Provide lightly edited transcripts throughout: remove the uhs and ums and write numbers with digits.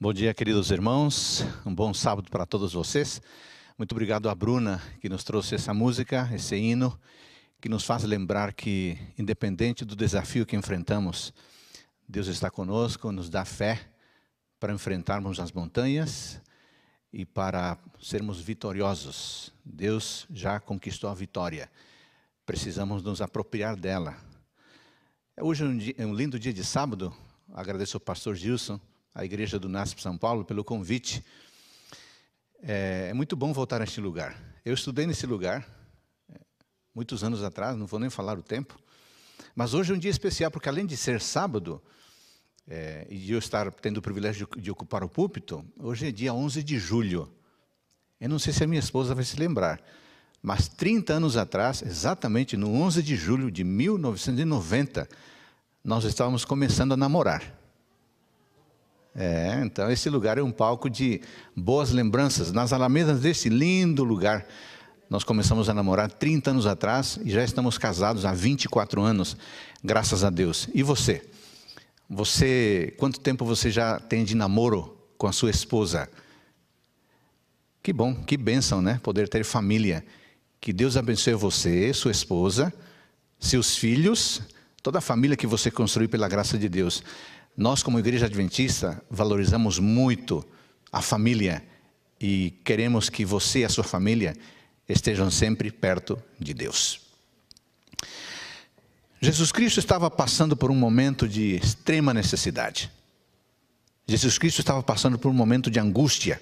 Bom dia, queridos irmãos. Um bom sábado para todos vocês. Muito obrigado a Bruna, que nos trouxe essa música, esse hino, que nos faz lembrar que, independente do desafio que enfrentamos, Deus está conosco, nos dá fé para enfrentarmos as montanhas e para sermos vitoriosos. Deus já conquistou a vitória. Precisamos nos apropriar dela. Hoje é um lindo dia de sábado. Agradeço ao pastor Gilson, a Igreja do NASP São Paulo, pelo convite. É muito bom voltar a este lugar. Eu estudei nesse lugar muitos anos atrás, não vou nem falar o tempo, mas hoje é um dia especial, porque além de ser sábado, e de eu estar tendo o privilégio de ocupar o púlpito, hoje é dia 11 de julho. Eu não sei se a minha esposa vai se lembrar, mas 30 anos atrás, exatamente no 11 de julho de 1990, nós estávamos começando a namorar. Então esse lugar é um palco de boas lembranças. Nas alamedas desse lindo lugar, nós começamos a namorar 30 anos atrás e já estamos casados há 24 anos, graças a Deus. E você? Quanto tempo você já tem de namoro com a sua esposa? Que bom, que bênção, né? Poder ter família. Que Deus abençoe você, sua esposa, seus filhos, toda a família que você construiu pela graça de Deus. Nós, como Igreja Adventista, valorizamos muito a família e queremos que você e a sua família estejam sempre perto de Deus. Jesus Cristo estava passando por um momento de extrema necessidade. Jesus Cristo estava passando por um momento de angústia.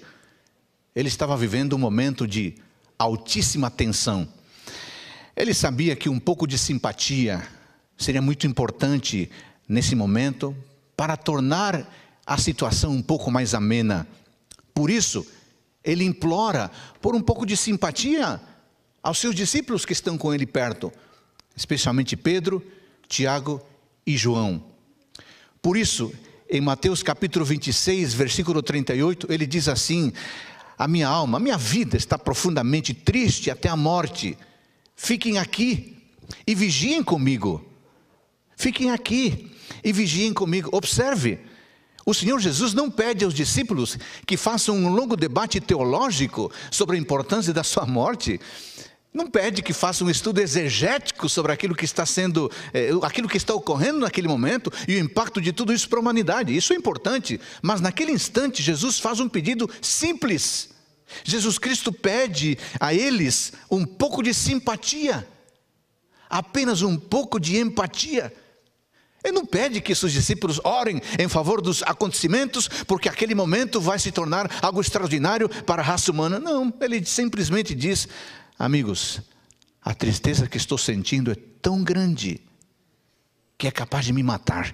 Ele estava vivendo um momento de altíssima tensão. Ele sabia que um pouco de simpatia seria muito importante nesse momento para tornar a situação um pouco mais amena. Por isso, ele implora por um pouco de simpatia aos seus discípulos que estão com ele perto, especialmente Pedro, Tiago e João. Por isso, em Mateus capítulo 26, versículo 38, ele diz assim: a minha alma, a minha vida está profundamente triste até a morte. Fiquem aqui e vigiem comigo. Fiquem aqui e vigiem comigo. Observe, o Senhor Jesus não pede aos discípulos que façam um longo debate teológico sobre a importância da sua morte. Não pede que façam um estudo exegético sobre aquilo que está ocorrendo naquele momento e o impacto de tudo isso para a humanidade. Isso é importante, mas naquele instante Jesus faz um pedido simples. Jesus Cristo pede a eles um pouco de simpatia, apenas um pouco de empatia. Ele não pede que seus discípulos orem em favor dos acontecimentos, porque aquele momento vai se tornar algo extraordinário para a raça humana. Não, ele simplesmente diz: amigos, a tristeza que estou sentindo é tão grande que é capaz de me matar.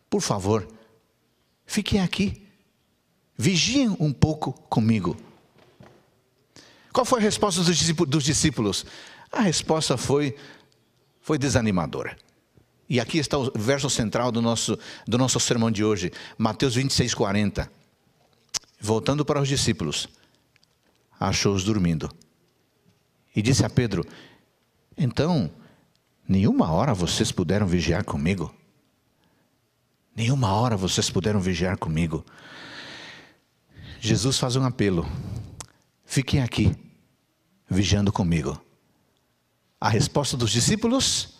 Por favor, fiquem aqui, vigiem um pouco comigo. Qual foi a resposta dos discípulos? A resposta foi desanimadora. E aqui está o verso central do nosso sermão de hoje, Mateus 26, 40. Voltando para os discípulos, achou-os dormindo. E disse a Pedro: então, nenhuma hora vocês puderam vigiar comigo? Nenhuma hora vocês puderam vigiar comigo? Jesus faz um apelo: fiquem aqui, vigiando comigo. A resposta dos discípulos: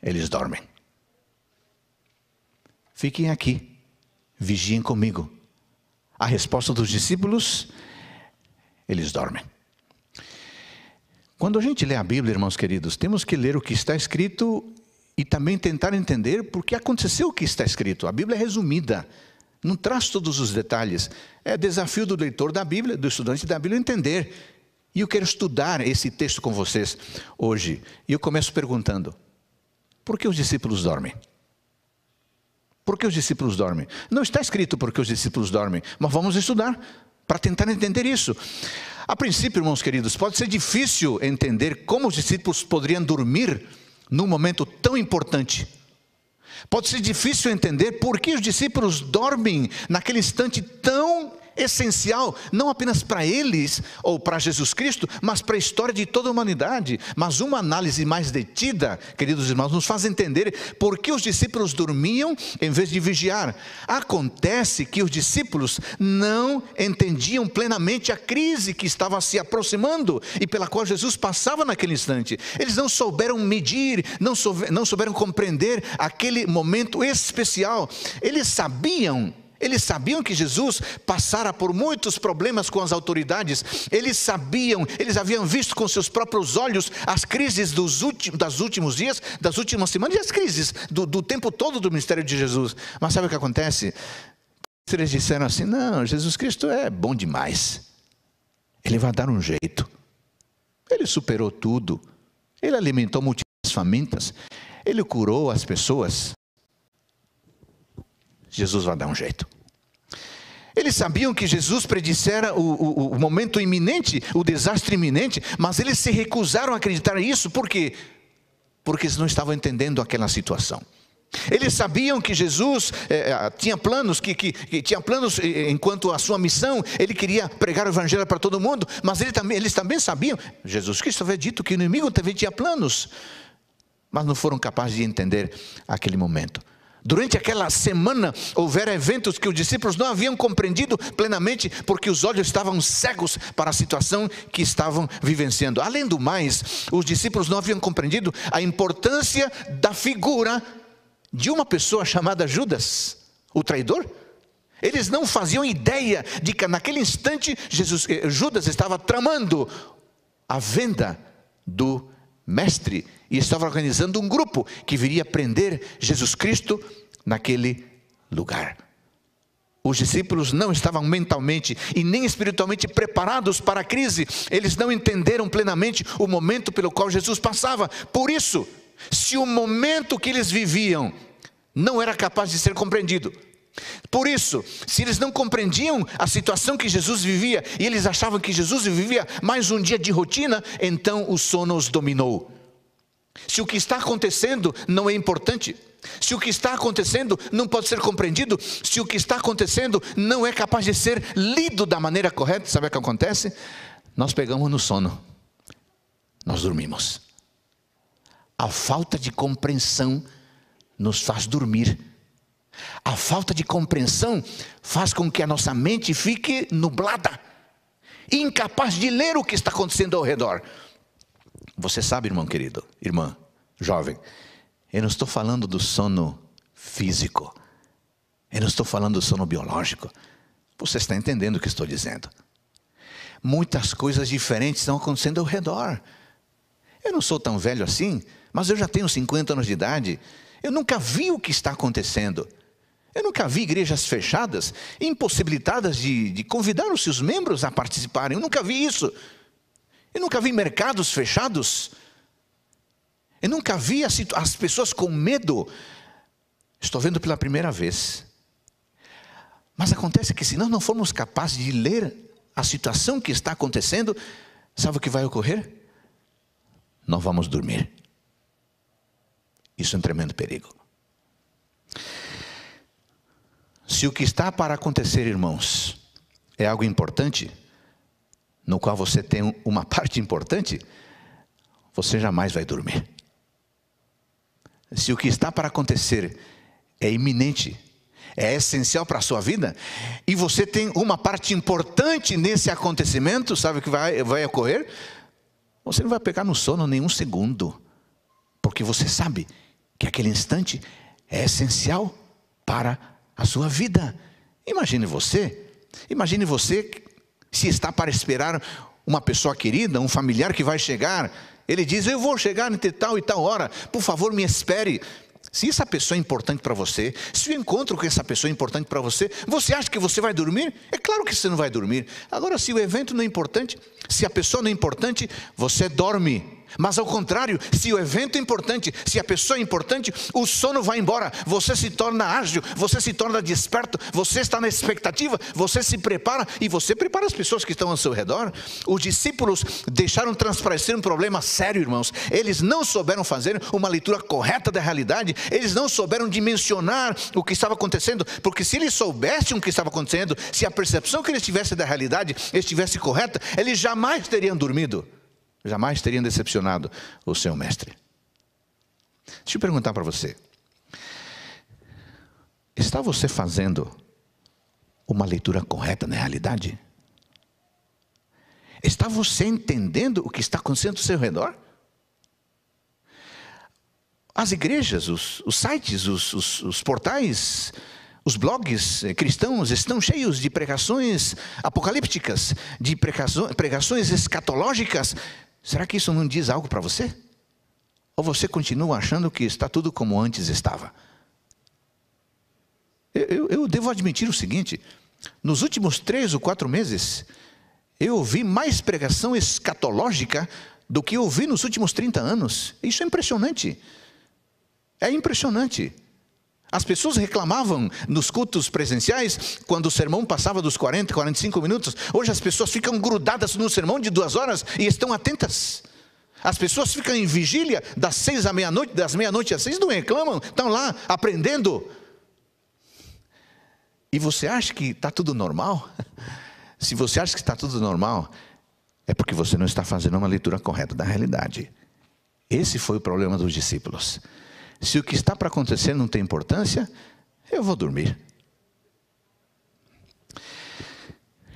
eles dormem. Fiquem aqui, vigiem comigo. A resposta dos discípulos: eles dormem. Quando a gente lê a Bíblia, irmãos queridos, temos que ler o que está escrito e também tentar entender por que aconteceu o que está escrito. A Bíblia é resumida, não traz todos os detalhes. É desafio do leitor da Bíblia, do estudante da Bíblia, entender. E eu quero estudar esse texto com vocês hoje. E eu começo perguntando: por que os discípulos dormem? Por que os discípulos dormem? Não está escrito por que os discípulos dormem, mas vamos estudar para tentar entender isso. A princípio, irmãos queridos, pode ser difícil entender como os discípulos poderiam dormir num momento tão importante. Pode ser difícil entender por que os discípulos dormem naquele instante tão essencial, não apenas para eles ou para Jesus Cristo, mas para a história de toda a humanidade. Mas uma análise mais detida, queridos irmãos, nos faz entender por que os discípulos dormiam em vez de vigiar. Acontece que os discípulos não entendiam plenamente a crise que estava se aproximando e pela qual Jesus passava naquele instante. Eles não souberam medir, não souberam compreender aquele momento especial. Eles sabiam que Jesus passara por muitos problemas com as autoridades. Eles haviam visto com seus próprios olhos as crises dos últimos dias, das últimas semanas, e as crises do tempo todo do ministério de Jesus. Mas sabe o que acontece? Eles disseram assim: não, Jesus Cristo é bom demais, Ele vai dar um jeito, Ele superou tudo, Ele alimentou multidões famintas, Ele curou as pessoas, Jesus vai dar um jeito. Eles sabiam que Jesus predissera o momento iminente, o desastre iminente, mas eles se recusaram a acreditar nisso. Por quê? Porque eles não estavam entendendo aquela situação. Eles sabiam que Jesus tinha planos, que tinha planos enquanto a sua missão. Ele queria pregar o evangelho para todo mundo, mas eles também sabiam, Jesus Cristo havia dito que o inimigo também tinha planos, mas não foram capazes de entender aquele momento. Durante aquela semana houveram eventos que os discípulos não haviam compreendido plenamente, porque os olhos estavam cegos para a situação que estavam vivenciando. Além do mais, os discípulos não haviam compreendido a importância da figura de uma pessoa chamada Judas, o traidor. Eles não faziam ideia de que naquele instante Judas estava tramando a venda do mestre e estava organizando um grupo que viria prender Jesus Cristo naquele lugar. Os discípulos não estavam mentalmente e nem espiritualmente preparados para a crise. Eles não entenderam plenamente o momento pelo qual Jesus passava. Por isso, se o momento que eles viviam não era capaz de ser compreendido, por isso, se eles não compreendiam a situação que Jesus vivia e eles achavam que Jesus vivia mais um dia de rotina, então o sono os dominou. Se o que está acontecendo não é importante, se o que está acontecendo não pode ser compreendido, se o que está acontecendo não é capaz de ser lido da maneira correta, sabe o que acontece? Nós pegamos no sono, nós dormimos. A falta de compreensão nos faz dormir. A falta de compreensão faz com que a nossa mente fique nublada, incapaz de ler o que está acontecendo ao redor. Você sabe, irmão querido, irmã, jovem, eu não estou falando do sono físico, eu não estou falando do sono biológico. Você está entendendo o que estou dizendo? Muitas coisas diferentes estão acontecendo ao redor. Eu não sou tão velho assim, mas eu já tenho 50 anos de idade. Eu nunca vi o que está acontecendo. Eu nunca vi igrejas fechadas, impossibilitadas de convidar os seus membros a participarem. Eu nunca vi isso. Eu nunca vi mercados fechados. Eu nunca vi as pessoas com medo. Estou vendo pela primeira vez. Mas acontece que se nós não formos capazes de ler a situação que está acontecendo, sabe o que vai ocorrer? Nós vamos dormir. Isso é um tremendo perigo. Se o que está para acontecer, irmãos, é algo importante, no qual você tem uma parte importante, você jamais vai dormir. Se o que está para acontecer é iminente, é essencial para a sua vida, e você tem uma parte importante nesse acontecimento, sabe o que vai ocorrer? Você não vai pegar no sono nenhum segundo, porque você sabe que aquele instante é essencial para a sua vida. Imagine você se está para esperar uma pessoa querida, um familiar que vai chegar. Ele diz: eu vou chegar entre tal e tal hora, por favor me espere. Se essa pessoa é importante para você, se o encontro com essa pessoa é importante para você, você acha que você vai dormir? É claro que você não vai dormir. Agora, se o evento não é importante, se a pessoa não é importante, você dorme. Mas ao contrário, se o evento é importante, se a pessoa é importante, o sono vai embora, você se torna ágil, você se torna desperto, você está na expectativa, você se prepara e você prepara as pessoas que estão ao seu redor. Os discípulos deixaram transparecer um problema sério, irmãos. Eles não souberam fazer uma leitura correta da realidade, eles não souberam dimensionar o que estava acontecendo, porque se eles soubessem o que estava acontecendo, se a percepção que eles tivessem da realidade estivesse correta, eles jamais teriam dormido. Jamais teriam decepcionado o seu mestre. Deixa eu perguntar para você. Está você fazendo uma leitura correta na realidade? Está você entendendo o que está acontecendo ao seu redor? As igrejas, os sites, os portais, os blogs cristãos estão cheios de pregações apocalípticas, de pregações escatológicas. Será que isso não diz algo para você? Ou você continua achando que está tudo como antes estava? Eu devo admitir o seguinte: nos últimos 3 ou 4 meses, eu ouvi mais pregação escatológica do que eu ouvi nos últimos 30 anos. Isso é impressionante. É impressionante. As pessoas reclamavam nos cultos presenciais, quando o sermão passava dos 40, 45 minutos. Hoje as pessoas ficam grudadas no sermão de 2 horas e estão atentas. As pessoas ficam em vigília das 6 à meia-noite, das meia-noite às 6, não reclamam, estão lá aprendendo. E você acha que está tudo normal? Se você acha que está tudo normal, é porque você não está fazendo uma leitura correta da realidade. Esse foi o problema dos discípulos. Se o que está para acontecer não tem importância, eu vou dormir.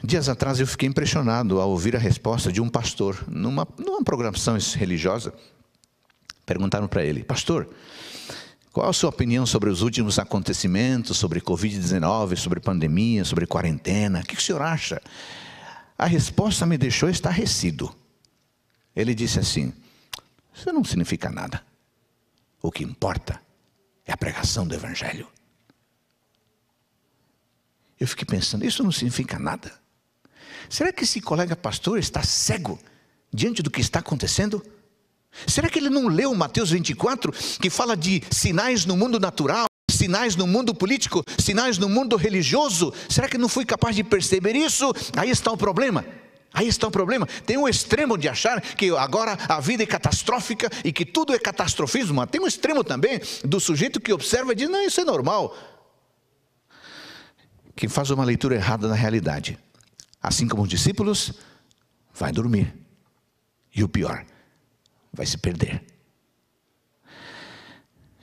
Dias atrás eu fiquei impressionado ao ouvir a resposta de um pastor, numa programação religiosa. Perguntaram para ele: pastor, qual a sua opinião sobre os últimos acontecimentos, sobre Covid-19, sobre pandemia, sobre quarentena? O que o senhor acha? A resposta me deixou estarrecido. Ele disse assim: isso não significa nada. O que importa é a pregação do Evangelho. Eu fiquei pensando, isso não significa nada. Será que esse colega pastor está cego diante do que está acontecendo? Será que ele não leu Mateus 24, que fala de sinais no mundo natural, sinais no mundo político, sinais no mundo religioso? Será que não foi capaz de perceber isso? Aí está o problema. Aí está o problema. Tem um extremo de achar que agora a vida é catastrófica e que tudo é catastrofismo. Mas tem um extremo também do sujeito que observa e diz: não, isso é normal. Quem faz uma leitura errada na realidade, assim como os discípulos, vai dormir. E o pior, vai se perder.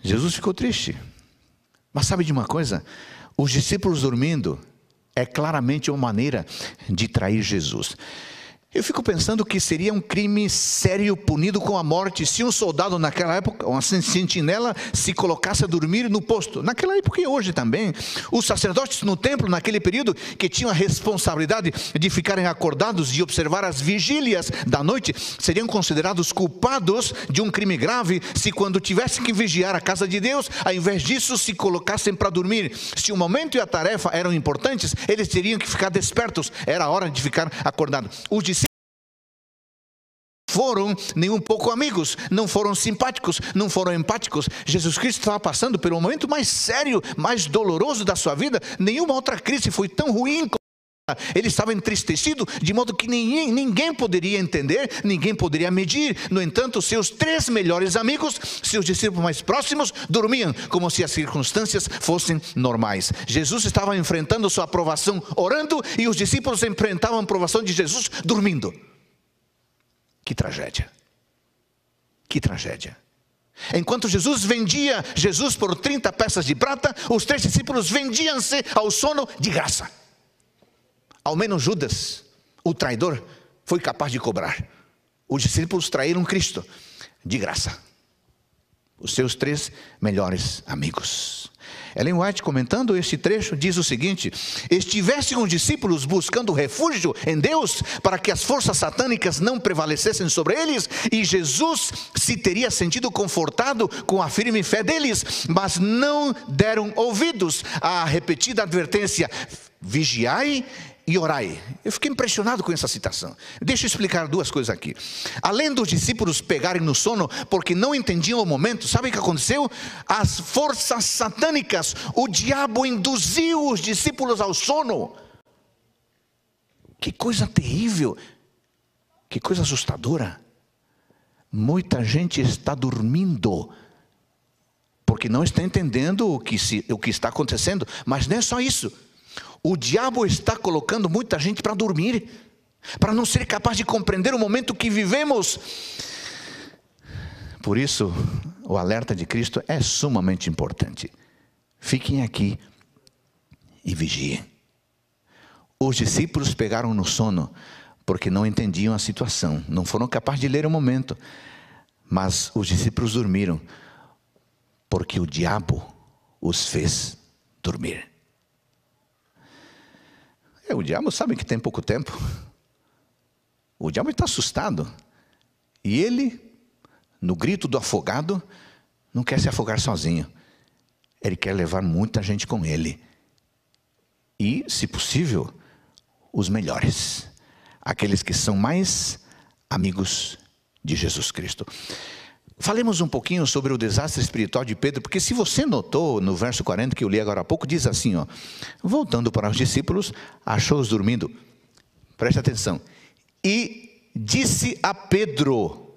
Jesus ficou triste. Mas sabe de uma coisa? Os discípulos dormindo é claramente uma maneira de trair Jesus. Eu fico pensando que seria um crime sério punido com a morte se um soldado naquela época, uma sentinela, se colocasse a dormir no posto. Naquela época e hoje também. Os sacerdotes no templo, naquele período, que tinham a responsabilidade de ficarem acordados e observar as vigílias da noite, seriam considerados culpados de um crime grave se, quando tivessem que vigiar a casa de Deus, ao invés disso se colocassem para dormir. Se o momento e a tarefa eram importantes, eles teriam que ficar despertos. Era a hora de ficar acordados. Os discípulos foram nem um pouco amigos, não foram simpáticos, não foram empáticos. Jesus Cristo estava passando pelo momento mais sério, mais doloroso da sua vida. Nenhuma outra crise foi tão ruim como ela. Ele estava entristecido, de modo que ninguém poderia entender, ninguém poderia medir. No entanto, seus 3 melhores amigos, seus discípulos mais próximos, dormiam como se as circunstâncias fossem normais. Jesus estava enfrentando sua provação orando, e os discípulos enfrentavam a provação de Jesus dormindo. Que tragédia, que tragédia. Enquanto Jesus vendia Jesus por 30 peças de prata, os 3 discípulos vendiam-se ao sono de graça. Ao menos Judas, o traidor, foi capaz de cobrar. Os discípulos traíram Cristo de graça. Os seus 3 melhores amigos. Ellen White, comentando este trecho, diz o seguinte: estivessem os discípulos buscando refúgio em Deus para que as forças satânicas não prevalecessem sobre eles, e Jesus se teria sentido confortado com a firme fé deles, mas não deram ouvidos à repetida advertência: vigiai e orai. Eu fiquei impressionado com essa citação. Deixa eu explicar duas coisas aqui. Além dos discípulos pegarem no sono porque não entendiam o momento, sabe o que aconteceu? As forças satânicas, o diabo induziu os discípulos ao sono. Que coisa terrível, que coisa assustadora. Muita gente está dormindo porque não está entendendo o que está acontecendo. Mas não é só isso. O diabo está colocando muita gente para dormir, para não ser capaz de compreender o momento que vivemos. Por isso, o alerta de Cristo é sumamente importante. Fiquem aqui e vigiem. Os discípulos pegaram no sono porque não entendiam a situação, não foram capazes de ler o momento. Mas os discípulos dormiram porque o diabo os fez dormir. O diabo sabe que tem pouco tempo. O diabo está assustado. E ele, no grito do afogado, não quer se afogar sozinho. Ele quer levar muita gente com ele. E, se possível, os melhores. Aqueles que são mais amigos de Jesus Cristo. Falemos um pouquinho sobre o desastre espiritual de Pedro, porque se você notou no verso 40 que eu li agora há pouco, diz assim, ó, voltando para os discípulos, achou-os dormindo. Preste atenção. E disse a Pedro.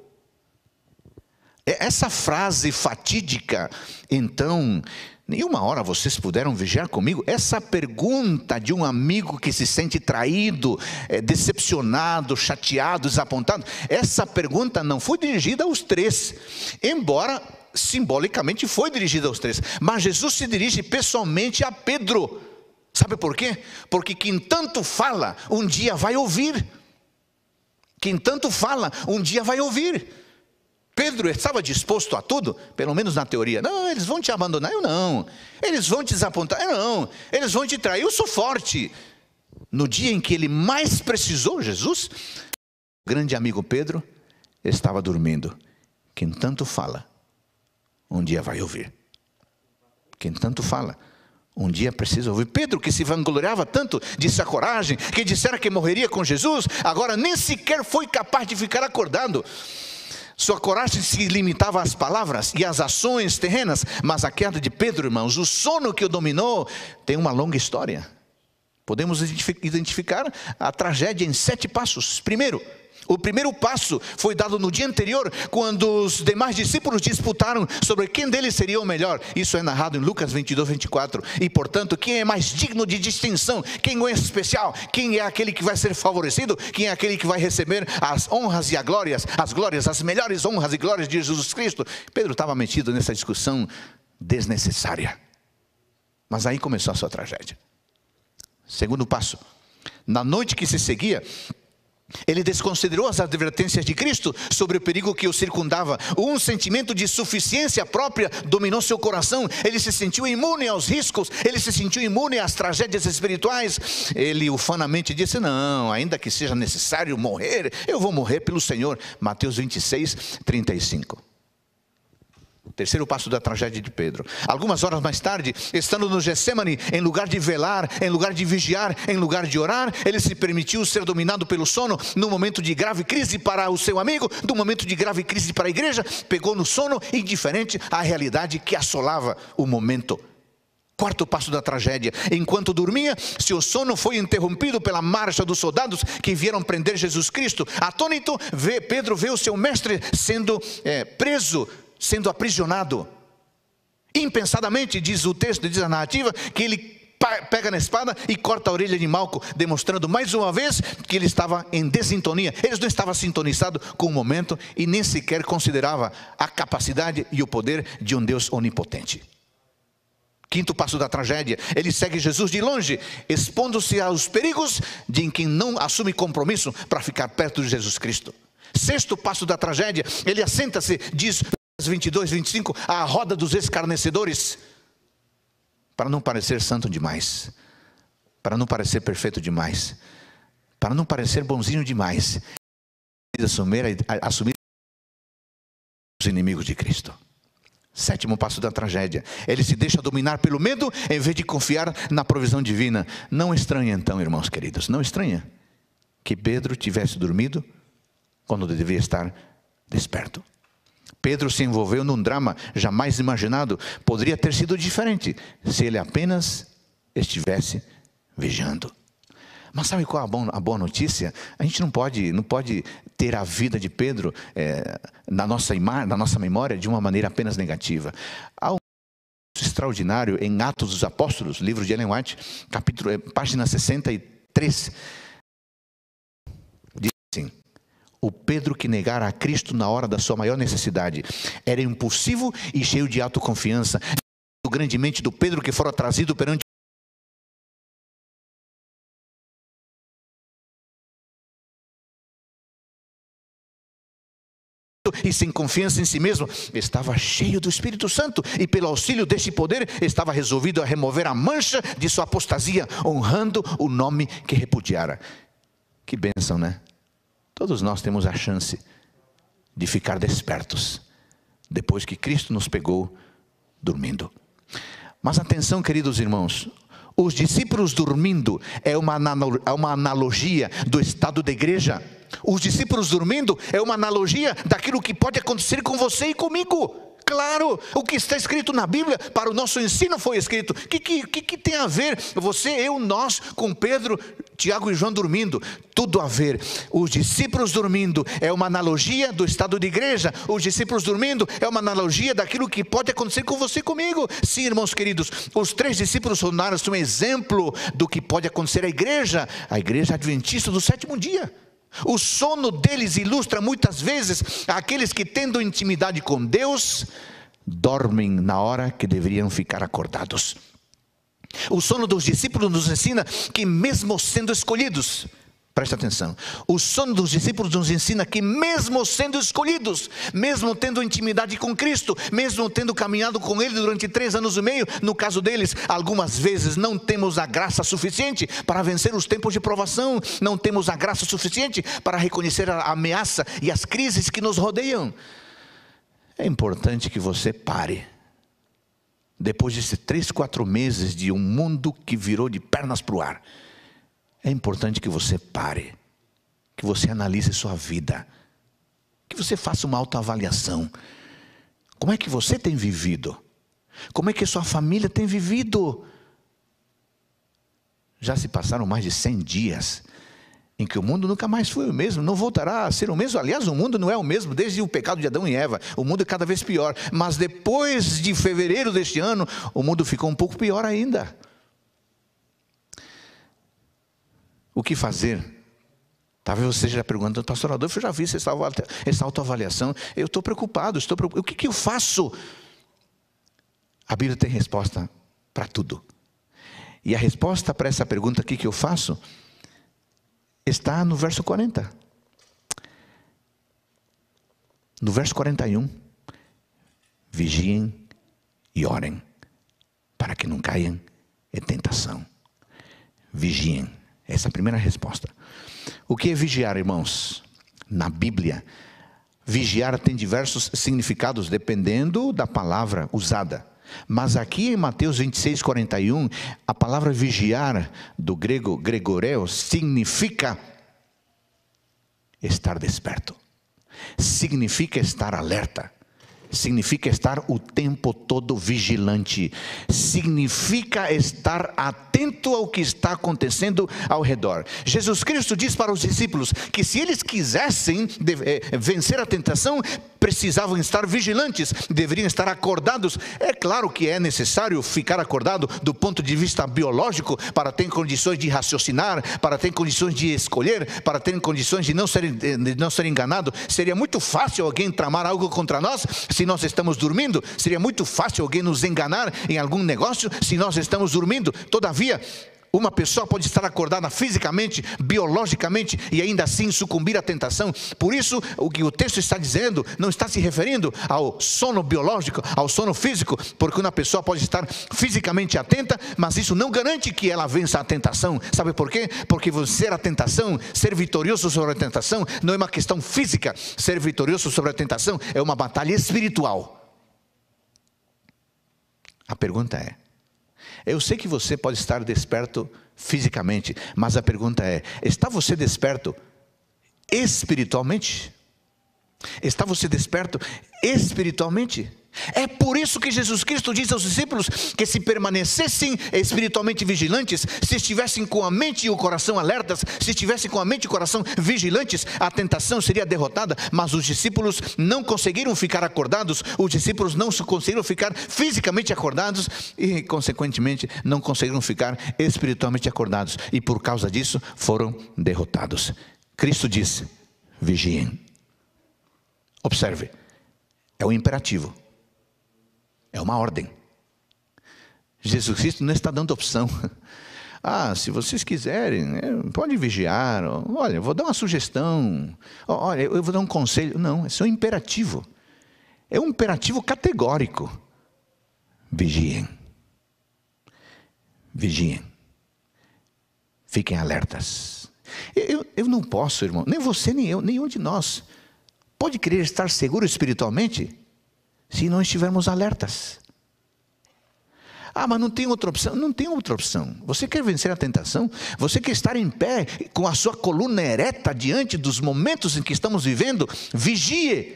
Essa frase fatídica, então, nenhuma hora vocês puderam vigiar comigo? Essa pergunta de um amigo que se sente traído, decepcionado, chateado, desapontado, essa pergunta não foi dirigida aos três, embora simbolicamente foi dirigida aos três, mas Jesus se dirige pessoalmente a Pedro. Sabe por quê? Porque quem tanto fala, um dia vai ouvir. Quem tanto fala, um dia vai ouvir. Pedro estava disposto a tudo, pelo menos na teoria. Não, eles vão te abandonar, eu não. Eles vão te desapontar, eu não. Eles vão te trair, eu sou forte. No dia em que ele mais precisou, Jesus, o grande amigo Pedro, estava dormindo. Quem tanto fala, um dia vai ouvir. Quem tanto fala, um dia precisa ouvir. Pedro, que se vangloriava tanto de sua coragem, que dissera que morreria com Jesus, agora nem sequer foi capaz de ficar acordado. Sua coragem se limitava às palavras e às ações terrenas, mas a queda de Pedro, irmãos, o sono que o dominou, tem uma longa história. Podemos identificar a tragédia em 7 passos. Primeiro, o primeiro passo foi dado no dia anterior, quando os demais discípulos disputaram sobre quem deles seria o melhor. Isso é narrado em Lucas 22, 24. E portanto, quem é mais digno de distinção? Quem é especial? Quem é aquele que vai ser favorecido? Quem é aquele que vai receber as honras e as glórias, as melhores honras e glórias de Jesus Cristo? Pedro estava metido nessa discussão desnecessária. Mas aí começou a sua tragédia. Segundo passo, na noite que se seguia, ele desconsiderou as advertências de Cristo sobre o perigo que o circundava. Um sentimento de suficiência própria dominou seu coração. Ele se sentiu imune aos riscos, ele se sentiu imune às tragédias espirituais. Ele ufanamente disse, não, ainda que seja necessário morrer, eu vou morrer pelo Senhor. Mateus 26, 35. Terceiro passo da tragédia de Pedro. Algumas horas mais tarde, estando no Getsêmani, em lugar de velar, em lugar de vigiar, em lugar de orar, ele se permitiu ser dominado pelo sono. No momento de grave crise para o seu amigo, no momento de grave crise para a igreja, pegou no sono, indiferente à realidade que assolava o momento. Quarto passo da tragédia. Enquanto dormia, seu sono foi interrompido pela marcha dos soldados que vieram prender Jesus Cristo. Atônito, Pedro vê o seu mestre sendo preso, sendo aprisionado. Impensadamente, diz o texto, diz a narrativa, que ele pega na espada e corta a orelha de Malco, demonstrando mais uma vez que ele estava em desintonia. Ele não estava sintonizado com o momento e nem sequer considerava a capacidade e o poder de um Deus onipotente. Quinto passo da tragédia, ele segue Jesus de longe, expondo-se aos perigos de quem não assume compromisso para ficar perto de Jesus Cristo. Sexto passo da tragédia, ele assenta-se, diz 22, 25, à roda dos escarnecedores, para não parecer santo demais, para não parecer perfeito demais, para não parecer bonzinho demais, assumir os inimigos de Cristo. Sétimo passo da tragédia. Ele se deixa dominar pelo medo em vez de confiar na provisão divina. Não estranha então, irmãos queridos, não estranha que Pedro tivesse dormido quando devia estar desperto. Pedro se envolveu num drama jamais imaginado. Poderia ter sido diferente se ele apenas estivesse vigiando. Mas sabe qual a boa notícia? A gente não pode ter a vida de Pedro na nossa memória de uma maneira apenas negativa. Há um extraordinário em Atos dos Apóstolos, livro de Ellen White, página 63. Diz assim: o Pedro que negara a Cristo na hora da sua maior necessidade era impulsivo e cheio de autoconfiança. Grandemente do Pedro que fora trazido perante e sem confiança em si mesmo, estava cheio do Espírito Santo, e pelo auxílio deste poder, estava resolvido a remover a mancha de sua apostasia, honrando o nome que repudiara. Que bênção, né? Todos nós temos a chance de ficar despertos, depois que Cristo nos pegou dormindo. Mas atenção, queridos irmãos, os discípulos dormindo é uma analogia do estado da igreja. Os discípulos dormindo é uma analogia daquilo que pode acontecer com você e comigo. Claro, o que está escrito na Bíblia para o nosso ensino foi escrito. O que tem a ver você, eu, nós, com Pedro, Tiago e João dormindo? Tudo a ver. Os discípulos dormindo é uma analogia do estado de igreja. Os discípulos dormindo é uma analogia daquilo que pode acontecer com você e comigo. Sim, irmãos queridos, os 3 discípulos tornaram-se um exemplo do que pode acontecer à igreja. A igreja adventista do 7º dia. O sono deles ilustra muitas vezes aqueles que, tendo intimidade com Deus, dormem na hora que deveriam ficar acordados. O sono dos discípulos nos ensina que, mesmo sendo escolhidos, preste atenção, o sono dos discípulos nos ensina que, mesmo sendo escolhidos, mesmo tendo intimidade com Cristo, mesmo tendo caminhado com Ele durante 3 anos e meio, no caso deles, algumas vezes não temos a graça suficiente para vencer os tempos de provação, não temos a graça suficiente para reconhecer a ameaça e as crises que nos rodeiam. É importante que você pare, depois desses 3, 4 meses de um mundo que virou de pernas para o ar. É importante que você pare, que você analise sua vida, que você faça uma autoavaliação. Como é que você tem vivido? Como é que sua família tem vivido? Já se passaram mais de 100 dias em que o mundo nunca mais foi o mesmo, não voltará a ser o mesmo. Aliás, o mundo não é o mesmo desde o pecado de Adão e Eva. O mundo é cada vez pior. Mas depois de fevereiro deste ano, o mundo ficou um pouco pior ainda. O que fazer? Talvez você esteja perguntando: pastor Adolfo, eu já vi essa autoavaliação, eu estou preocupado, o que eu faço? A Bíblia tem resposta para tudo. E a resposta para essa pergunta, o que eu faço, está no verso 40. No verso 41, vigiem e orem, para que não caiam em tentação. Vigiem. Essa é a primeira resposta. O que é vigiar, irmãos? Na Bíblia, vigiar tem diversos significados, dependendo da palavra usada. Mas aqui em Mateus 26, 41, a palavra vigiar, do grego gregoreo, significa estar desperto. Significa estar alerta. Significa estar o tempo todo vigilante. Significa estar atento ao que está acontecendo ao redor. Jesus Cristo diz para os discípulos que se eles quisessem vencer a tentação, precisavam estar vigilantes, deveriam estar acordados. É claro que é necessário ficar acordado do ponto de vista biológico, para ter condições de raciocinar, para ter condições de escolher, para ter condições de não ser enganado. Seria muito fácil alguém tramar algo contra nós se nós estamos dormindo. Seria muito fácil alguém nos enganar em algum negócio se nós estamos dormindo. Todavia, uma pessoa pode estar acordada fisicamente, biologicamente, e ainda assim sucumbir à tentação. Por isso, o que o texto está dizendo não está se referindo ao sono biológico, ao sono físico, porque uma pessoa pode estar fisicamente atenta, mas isso não garante que ela vença a tentação. Sabe por quê? Porque vencer a tentação, ser vitorioso sobre a tentação, não é uma questão física. Ser vitorioso sobre a tentação é uma batalha espiritual. A pergunta é, eu sei que você pode estar desperto fisicamente, mas a pergunta é, está você desperto espiritualmente? Está você desperto espiritualmente? É por isso que Jesus Cristo diz aos discípulos que se permanecessem espiritualmente vigilantes, se estivessem com a mente e o coração alertas, se estivessem com a mente e o coração vigilantes, a tentação seria derrotada. Mas os discípulos não conseguiram ficar acordados, os discípulos não conseguiram ficar fisicamente acordados e, consequentemente, não conseguiram ficar espiritualmente acordados. E por causa disso foram derrotados. Cristo disse, vigiem. Observe, é um imperativo. É uma ordem. Jesus Cristo não está dando opção. Se vocês quiserem, pode vigiar. Olha, eu vou dar uma sugestão. Olha, eu vou dar um conselho. Não, isso é um imperativo. É um imperativo categórico. Vigiem. Vigiem. Fiquem alertas. Eu não posso, irmão, nem você, nem eu, nenhum de nós pode querer estar seguro espiritualmente se não estivermos alertas. Mas não tem outra opção. Não tem outra opção. Você quer vencer a tentação? Você quer estar em pé, com a sua coluna ereta diante dos momentos em que estamos vivendo? Vigie.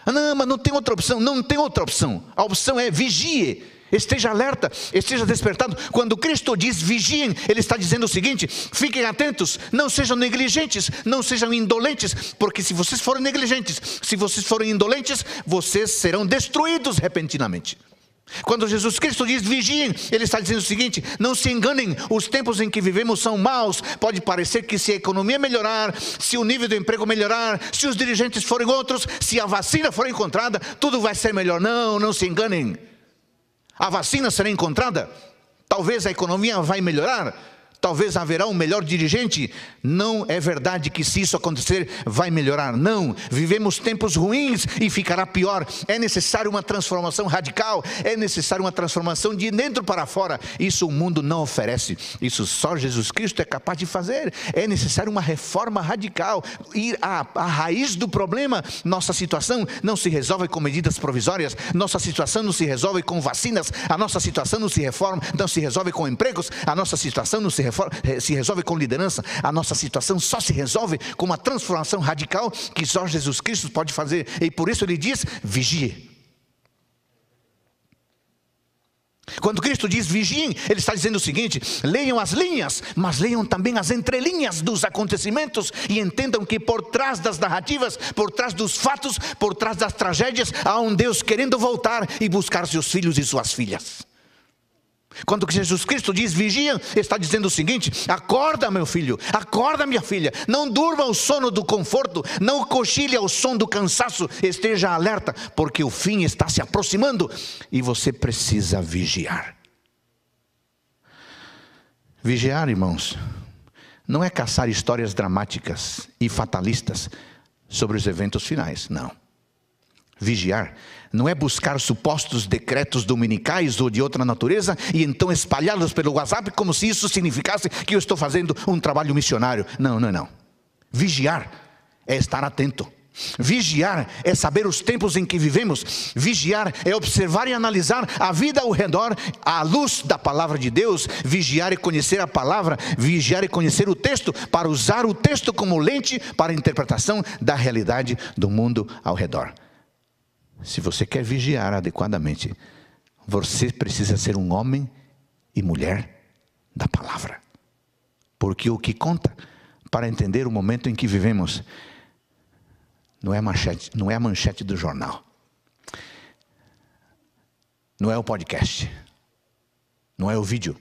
Não, mas não tem outra opção. Não tem outra opção. A opção é vigie. Esteja alerta, esteja despertado. Quando Cristo diz vigiem, Ele está dizendo o seguinte: fiquem atentos, não sejam negligentes, não sejam indolentes, porque se vocês forem negligentes, se vocês forem indolentes, vocês serão destruídos repentinamente. Quando Jesus Cristo diz vigiem, Ele está dizendo o seguinte: não se enganem, os tempos em que vivemos são maus. Pode parecer que se a economia melhorar, se o nível do emprego melhorar, se os dirigentes forem outros, se a vacina for encontrada, tudo vai ser melhor. Não se enganem. A vacina será encontrada, talvez a economia vai melhorar, talvez haverá um melhor dirigente. Não é verdade que se isso acontecer vai melhorar. Não, vivemos tempos ruins e ficará pior. É necessário uma transformação radical, é necessário uma transformação de dentro para fora. Isso o mundo não oferece, isso só Jesus Cristo é capaz de fazer. É necessário uma reforma radical, ir à raiz do problema. Nossa situação não se resolve com medidas provisórias, nossa situação não se resolve com vacinas, a nossa situação não se resolve com empregos, a nossa situação não se resolve com liderança. A nossa situação só se resolve com uma transformação radical que só Jesus Cristo pode fazer. E por isso Ele diz, vigie. Quando Cristo diz vigiem, Ele está dizendo o seguinte: leiam as linhas, mas leiam também as entrelinhas dos acontecimentos e entendam que por trás das narrativas, por trás dos fatos, por trás das tragédias, há um Deus querendo voltar e buscar seus filhos e suas filhas. Quando Jesus Cristo diz vigia, está dizendo o seguinte: acorda, meu filho, acorda, minha filha, não durma o sono do conforto, não cochile ao som do cansaço, esteja alerta, porque o fim está se aproximando e você precisa vigiar. Vigiar, irmãos, não é caçar histórias dramáticas e fatalistas sobre os eventos finais, não. Vigiar não é buscar supostos decretos dominicais ou de outra natureza e então espalhá-los pelo WhatsApp como se isso significasse que eu estou fazendo um trabalho missionário. Não. Vigiar é estar atento. Vigiar é saber os tempos em que vivemos. Vigiar é observar e analisar a vida ao redor à luz da palavra de Deus. Vigiar é conhecer a palavra. Vigiar é conhecer o texto, para usar o texto como lente para a interpretação da realidade do mundo ao redor. Se você quer vigiar adequadamente, você precisa ser um homem e mulher da palavra. Porque o que conta para entender o momento em que vivemos não é a manchete do jornal, não é o podcast, não é o vídeo.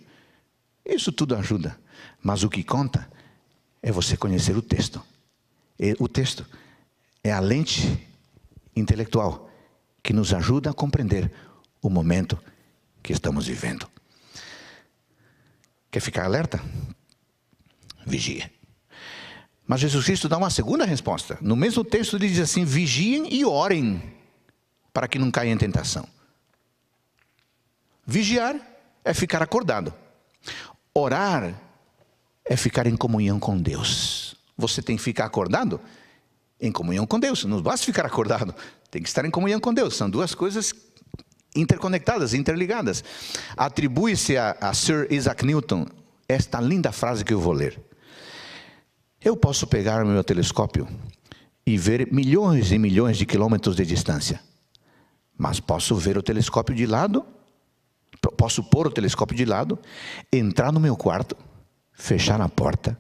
Isso tudo ajuda, mas o que conta é você conhecer o texto. E o texto é a lente intelectual que nos ajuda a compreender o momento que estamos vivendo. Quer ficar alerta? Vigie. Mas Jesus Cristo dá uma segunda resposta. No mesmo texto ele diz assim: vigiem e orem, para que não caia em tentação. Vigiar é ficar acordado. Orar é ficar em comunhão com Deus. Você tem que ficar acordado em comunhão com Deus. Não basta ficar acordado, tem que estar em comunhão com Deus. São duas coisas interconectadas, interligadas. Atribui-se a Sir Isaac Newton esta linda frase que eu vou ler. Eu posso pegar o meu telescópio e ver milhões e milhões de quilômetros de distância, mas posso ver o telescópio de lado, posso pôr o telescópio de lado, entrar no meu quarto, fechar a porta,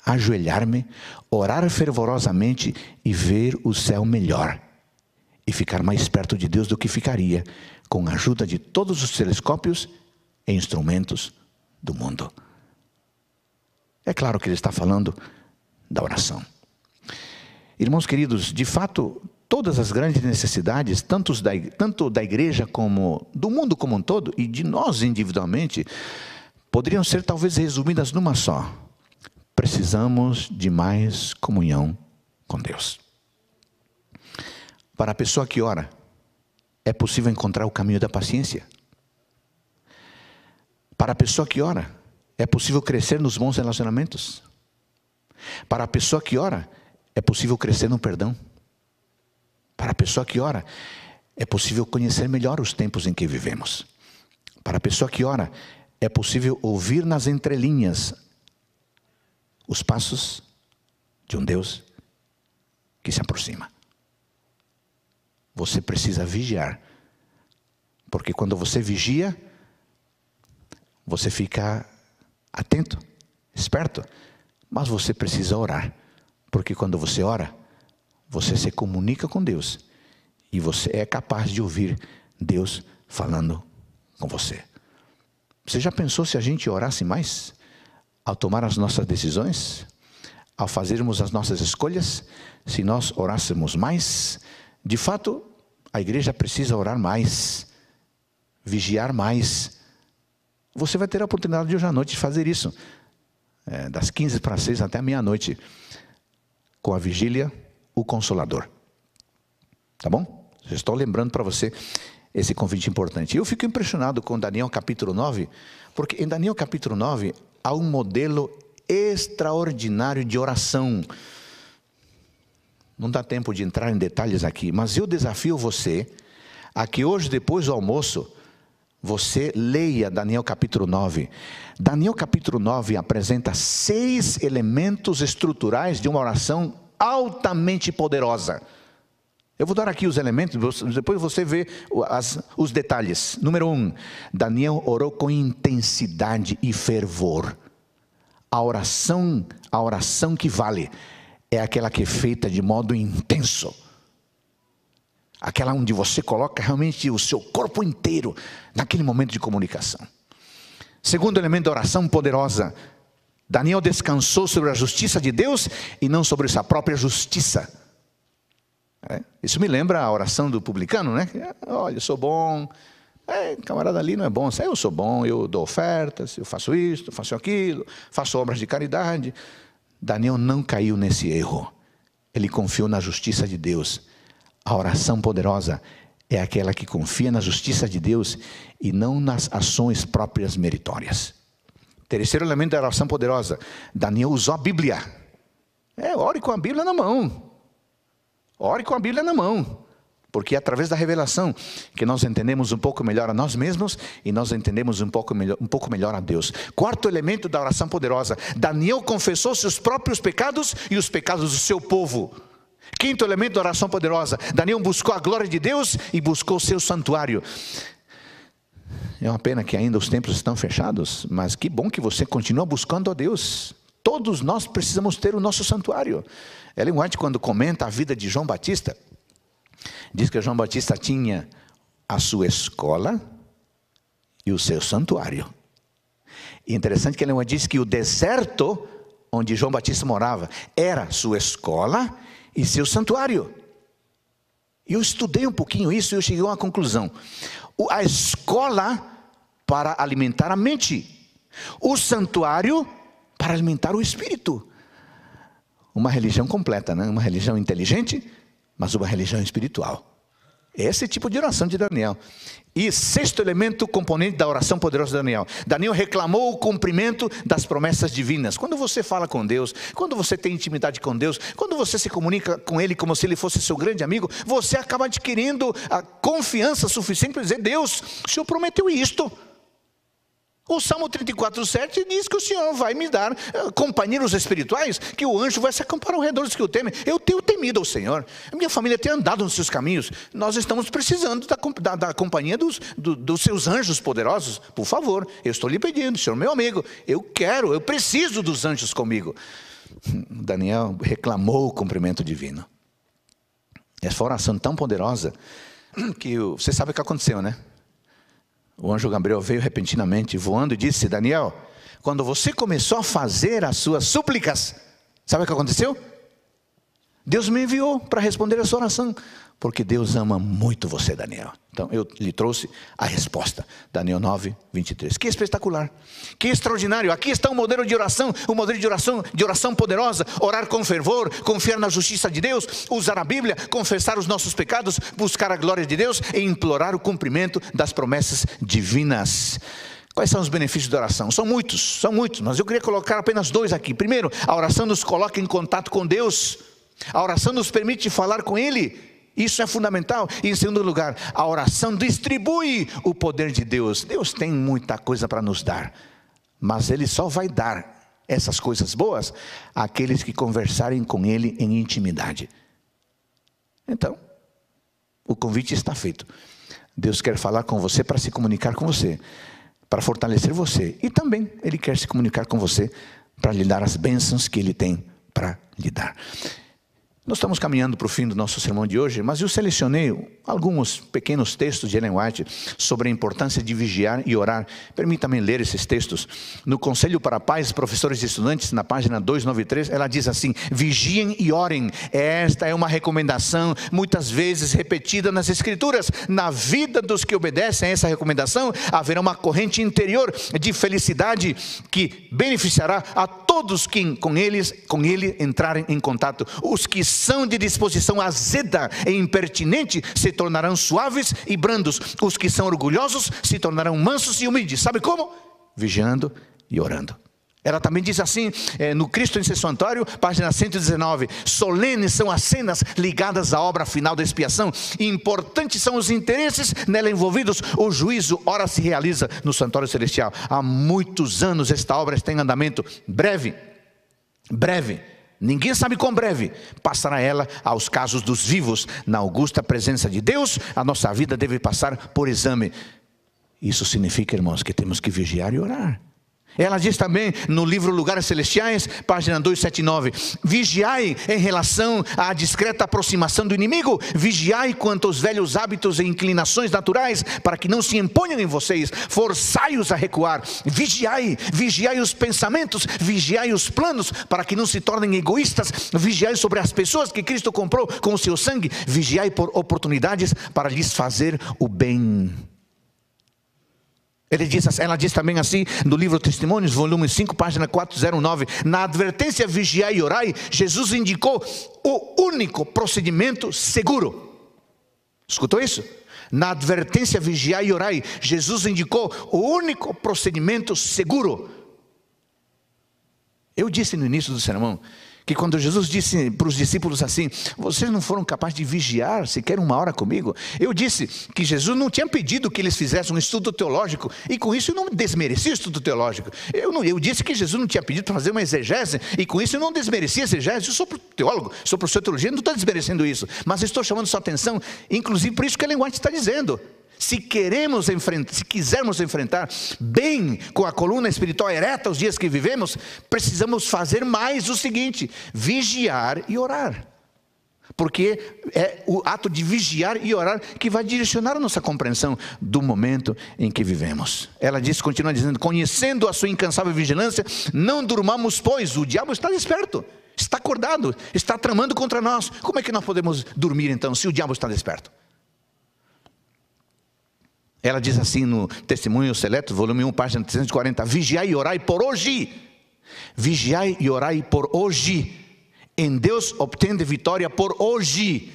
ajoelhar-me, orar fervorosamente e ver o céu melhor, e ficar mais perto de Deus do que ficaria com a ajuda de todos os telescópios e instrumentos do mundo. É claro que ele está falando da oração. Irmãos queridos, de fato, todas as grandes necessidades, tanto da igreja como do mundo como um todo, e de nós individualmente, poderiam ser talvez resumidas numa só. Precisamos de mais comunhão com Deus. Para a pessoa que ora, é possível encontrar o caminho da paciência. Para a pessoa que ora, é possível crescer nos bons relacionamentos. Para a pessoa que ora, é possível crescer no perdão. Para a pessoa que ora, é possível conhecer melhor os tempos em que vivemos. Para a pessoa que ora, é possível ouvir nas entrelinhas os passos de um Deus que se aproxima. Você precisa vigiar, porque quando você vigia, você fica atento, esperto, mas você precisa orar, porque quando você ora, você se comunica com Deus e você é capaz de ouvir Deus falando com você. Você já pensou se a gente orasse mais ao tomar as nossas decisões, ao fazermos as nossas escolhas? Se nós orássemos mais, de fato, a igreja precisa orar mais, vigiar mais. Você vai ter a oportunidade de hoje à noite de fazer isso, das 5:45 até a meia-noite, com a vigília, o Consolador. Tá bom? Já estou lembrando para você esse convite importante. Eu fico impressionado com Daniel capítulo 9, porque em Daniel capítulo 9 há um modelo extraordinário de oração. Não dá tempo de entrar em detalhes aqui, mas eu desafio você a que hoje, depois do almoço, você leia Daniel capítulo 9. Daniel capítulo 9 apresenta 6 elementos estruturais de uma oração altamente poderosa. Eu vou dar aqui os elementos, depois você vê os detalhes. Número 1, Daniel orou com intensidade e fervor. A oração que vale é aquela que é feita de modo intenso. Aquela onde você coloca realmente o seu corpo inteiro naquele momento de comunicação. Segundo elemento da oração poderosa, Daniel descansou sobre a justiça de Deus e não sobre sua própria justiça. Isso me lembra a oração do publicano, né? Olha, eu sou bom. Camarada ali não é bom. Eu sou bom, eu dou ofertas, eu faço isto, eu faço aquilo, faço obras de caridade. Daniel não caiu nesse erro. Ele confiou na justiça de Deus. A oração poderosa é aquela que confia na justiça de Deus e não nas ações próprias meritórias. Terceiro elemento da oração poderosa, Daniel usou a Bíblia. Ore com a Bíblia na mão. Ore com a Bíblia na mão. Porque é através da revelação que nós entendemos um pouco melhor a nós mesmos e nós entendemos um pouco melhor a Deus. Quarto elemento da oração poderosa, Daniel confessou seus próprios pecados e os pecados do seu povo. Quinto elemento da oração poderosa, Daniel buscou a glória de Deus e buscou o seu santuário. É uma pena que ainda os templos estão fechados, mas que bom que você continua buscando a Deus. Todos nós precisamos ter o nosso santuário. Ellen White, quando comenta a vida de João Batista, diz que João Batista tinha a sua escola e o seu santuário. E interessante que Ellen White diz que o deserto onde João Batista morava era sua escola e seu santuário. E eu estudei um pouquinho isso e eu cheguei a uma conclusão. A escola para alimentar a mente, o santuário para alimentar o espírito. Uma religião completa, né? Uma religião inteligente, mas uma religião espiritual. Esse tipo de oração de Daniel. E sexto elemento, componente da oração poderosa de Daniel. Daniel reclamou o cumprimento das promessas divinas. Quando você fala com Deus, quando você tem intimidade com Deus, quando você se comunica com Ele como se Ele fosse seu grande amigo, você acaba adquirindo a confiança suficiente para dizer: Deus, o Senhor prometeu isto. O Salmo 34:7 diz que o Senhor vai me dar companheiros espirituais, que o anjo vai se acampar ao redor dos que o temem. Eu tenho temido ao Senhor, a minha família tem andado nos seus caminhos. Nós estamos precisando da companhia dos seus anjos poderosos. Por favor, eu estou lhe pedindo, Senhor meu amigo, eu preciso dos anjos comigo. Daniel reclamou o cumprimento divino. Essa foi uma oração tão poderosa que você sabe o que aconteceu, né? O anjo Gabriel veio repentinamente voando e disse: Daniel, quando você começou a fazer as suas súplicas, sabe o que aconteceu? Deus me enviou para responder a sua oração, porque Deus ama muito você, Daniel. Então eu lhe trouxe a resposta. Daniel 9:23. Que espetacular, que extraordinário. Aqui está um modelo de oração, de oração poderosa. Orar com fervor, confiar na justiça de Deus, usar a Bíblia, confessar os nossos pecados, buscar a glória de Deus e implorar o cumprimento das promessas divinas. Quais são os benefícios da oração? São muitos, mas eu queria colocar apenas 2 aqui. Primeiro, a oração nos coloca em contato com Deus. A oração nos permite falar com Ele. Isso é fundamental. E em segundo lugar, a oração distribui o poder de Deus. Deus tem muita coisa para nos dar, mas Ele só vai dar essas coisas boas àqueles que conversarem com Ele em intimidade. Então, o convite está feito. Deus quer falar com você para se comunicar com você, para fortalecer você. E também Ele quer se comunicar com você para lhe dar as bênçãos que Ele tem para lhe dar. Nós estamos caminhando para o fim do nosso sermão de hoje, mas eu selecionei alguns pequenos textos de Ellen White sobre a importância de vigiar e orar. Permita-me ler esses textos. No Conselho para Pais, Professores e Estudantes, na página 293, ela diz assim: vigiem e orem. Esta é uma recomendação muitas vezes repetida nas Escrituras. Na vida dos que obedecem a essa recomendação, haverá uma corrente interior de felicidade que beneficiará a todos que com ele entrarem em contato. Os que são de disposição azeda e impertinente se tornarão suaves e brandos. Os que são orgulhosos se tornarão mansos e humildes. Sabe como? Vigiando e orando. Ela também diz assim, no Cristo em seu santuário, página 119: solenes são as cenas ligadas à obra final da expiação, importantes são os interesses nela envolvidos. O juízo ora se realiza no santuário celestial. Há muitos anos esta obra está em andamento. Breve, ninguém sabe quão breve passará ela aos casos dos vivos. Na augusta presença de Deus, a nossa vida deve passar por exame. Isso significa, irmãos, que temos que vigiar e orar. Ela diz também no livro Lugares Celestiais, página 279: vigiai em relação à discreta aproximação do inimigo, vigiai quanto aos velhos hábitos e inclinações naturais, para que não se imponham em vocês, forçai-os a recuar. Vigiai os pensamentos, vigiai os planos, para que não se tornem egoístas. Vigiai sobre as pessoas que Cristo comprou com o seu sangue. Vigiai por oportunidades para lhes fazer o bem. Ela diz também assim no livro Testemunhos, volume 5, página 409: na advertência vigiai e orai, Jesus indicou o único procedimento seguro. Escutou isso? Na advertência vigiai e orai, Jesus indicou o único procedimento seguro. Eu disse no início do sermão que quando Jesus disse para os discípulos assim: vocês não foram capazes de vigiar sequer 1 hora comigo. Eu disse que Jesus não tinha pedido que eles fizessem um estudo teológico, e com isso eu não desmerecia o estudo teológico. Eu disse que Jesus não tinha pedido para fazer uma exegese, e com isso eu não desmerecia a exegese. Eu sou teólogo, sou professor de teologia, não estou desmerecendo isso, mas estou chamando sua atenção, inclusive por isso que Ellen White está dizendo: se quisermos enfrentar bem com a coluna espiritual ereta os dias que vivemos, precisamos fazer mais o seguinte: vigiar e orar. Porque é o ato de vigiar e orar que vai direcionar a nossa compreensão do momento em que vivemos. Ela continua dizendo: conhecendo a sua incansável vigilância, não durmamos, pois o diabo está desperto, está acordado, está tramando contra nós. Como é que nós podemos dormir então, se o diabo está desperto? Ela diz assim no Testemunho Seleto, volume 1, página 340: vigiai e orai por hoje. Vigiai e orai por hoje. Em Deus obtende vitória por hoje.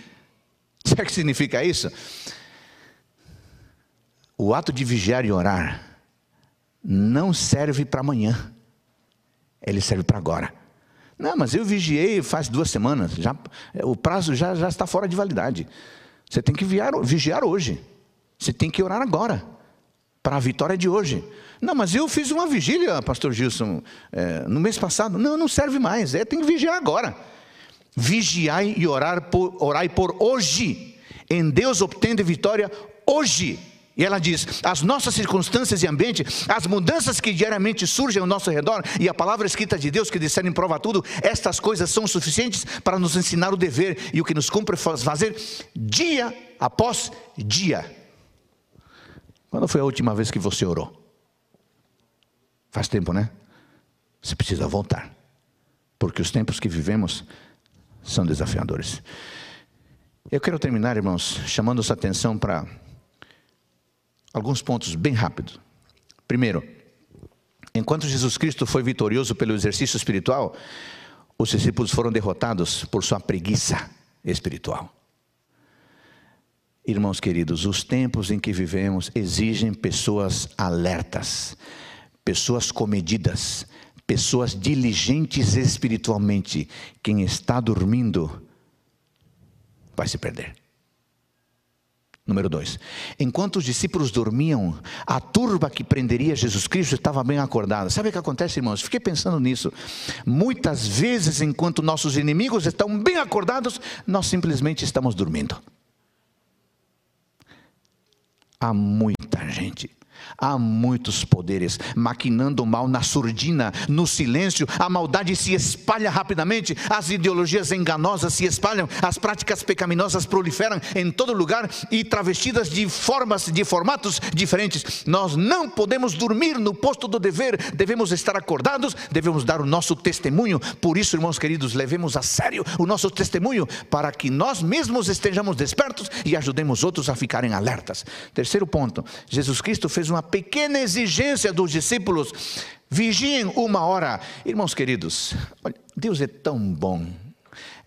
Sabe o que significa isso? O ato de vigiar e orar não serve para amanhã. Ele serve para agora. Não, mas eu vigiei faz 2 semanas. O prazo já está fora de validade. Você tem que vigiar hoje. Você tem que orar agora, para a vitória de hoje. Não, mas eu fiz uma vigília, pastor Gilson, no mês passado. Não serve mais. Tem que vigiar agora. Vigiai e orai por hoje. Em Deus obtende vitória hoje. E ela diz, as nossas circunstâncias e ambiente, as mudanças que diariamente surgem ao nosso redor, e a palavra escrita de Deus que discerne e prova tudo, estas coisas são suficientes para nos ensinar o dever e o que nos cumpre fazer dia após dia. Quando foi a última vez que você orou? Faz tempo, né? Você precisa voltar, porque os tempos que vivemos são desafiadores. Eu quero terminar, irmãos, chamando sua atenção para alguns pontos bem rápidos. Primeiro, enquanto Jesus Cristo foi vitorioso pelo exercício espiritual, os discípulos foram derrotados por sua preguiça espiritual. Irmãos queridos, os tempos em que vivemos exigem pessoas alertas, pessoas comedidas, pessoas diligentes espiritualmente. Quem está dormindo vai se perder. Número 2, enquanto os discípulos dormiam, a turba que prenderia Jesus Cristo estava bem acordada. Sabe o que acontece, irmãos? Fiquei pensando nisso. Muitas vezes, enquanto nossos inimigos estão bem acordados, nós simplesmente estamos dormindo. Há muita gente, há muitos poderes maquinando o mal na surdina, no silêncio. A maldade se espalha rapidamente, as ideologias enganosas se espalham, as práticas pecaminosas proliferam em todo lugar e travestidas de formatos diferentes. Nós não podemos dormir no posto do dever, devemos estar acordados, devemos dar o nosso testemunho. Por isso, irmãos queridos, levemos a sério o nosso testemunho, para que nós mesmos estejamos despertos e ajudemos outros a ficarem alertas. Terceiro ponto, Jesus Cristo fez uma pequena exigência dos discípulos: vigiem 1 hora. Irmãos queridos, olha, Deus é tão bom,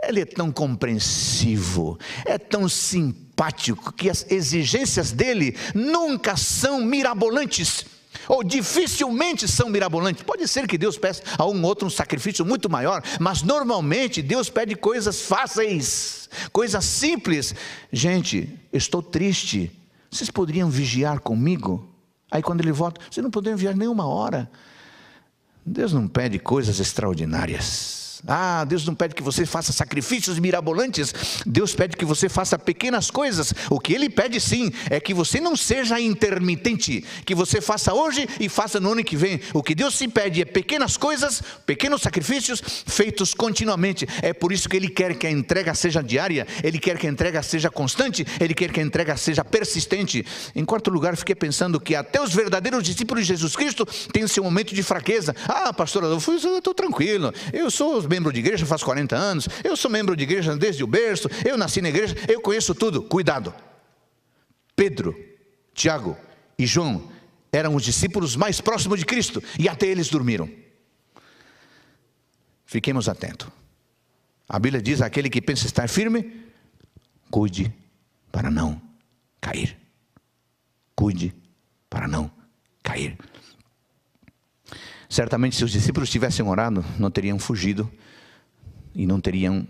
Ele é tão compreensivo, é tão simpático, que as exigências dele nunca são mirabolantes, ou dificilmente são mirabolantes. Pode ser que Deus peça a outro um sacrifício muito maior, mas normalmente Deus pede coisas fáceis, coisas simples. Gente, estou triste, vocês poderiam vigiar comigo? Aí quando ele volta, vocês não poderiam vigiar nem 1 hora. Deus não pede coisas extraordinárias. Deus não pede que você faça sacrifícios mirabolantes. Deus pede que você faça pequenas coisas. O que Ele pede sim, é que você não seja intermitente, que você faça hoje e faça no ano que vem. O que Deus se pede é pequenas coisas, pequenos sacrifícios feitos continuamente. É por isso que Ele quer que a entrega seja diária, Ele quer que a entrega seja constante, Ele quer que a entrega seja persistente. Em quarto lugar, fiquei pensando que até os verdadeiros discípulos de Jesus Cristo têm seu momento de fraqueza. Pastor, eu estou tranquilo, eu sou membro de igreja faz 40 anos, eu sou membro de igreja desde o berço, eu nasci na igreja, eu conheço tudo. Cuidado. Pedro, Tiago e João eram os discípulos mais próximos de Cristo, e até eles dormiram. Fiquemos atentos. A Bíblia diz: aquele que pensa estar firme, cuide para não cair. Cuide para não cair. Certamente, se os discípulos tivessem orado, não teriam fugido e não teriam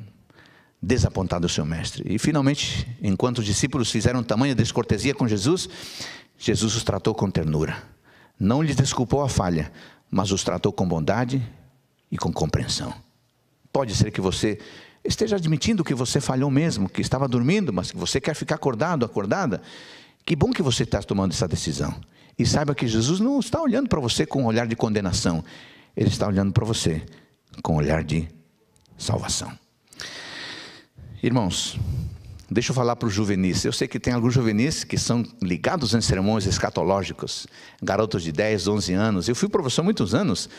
desapontado o seu mestre. E finalmente, enquanto os discípulos fizeram tamanha descortesia com Jesus, Jesus os tratou com ternura. Não lhes desculpou a falha, mas os tratou com bondade e com compreensão. Pode ser que você esteja admitindo que você falhou mesmo, que estava dormindo, mas que você quer ficar acordado, acordada. Que bom que você está tomando essa decisão. E saiba que Jesus não está olhando para você com um olhar de condenação. Ele está olhando para você com um olhar de salvação. Irmãos, deixa eu falar para os juvenis. Eu sei que tem alguns juvenis que são ligados em sermões escatológicos. Garotos de 10, 11 anos. Eu fui professor muitos anos.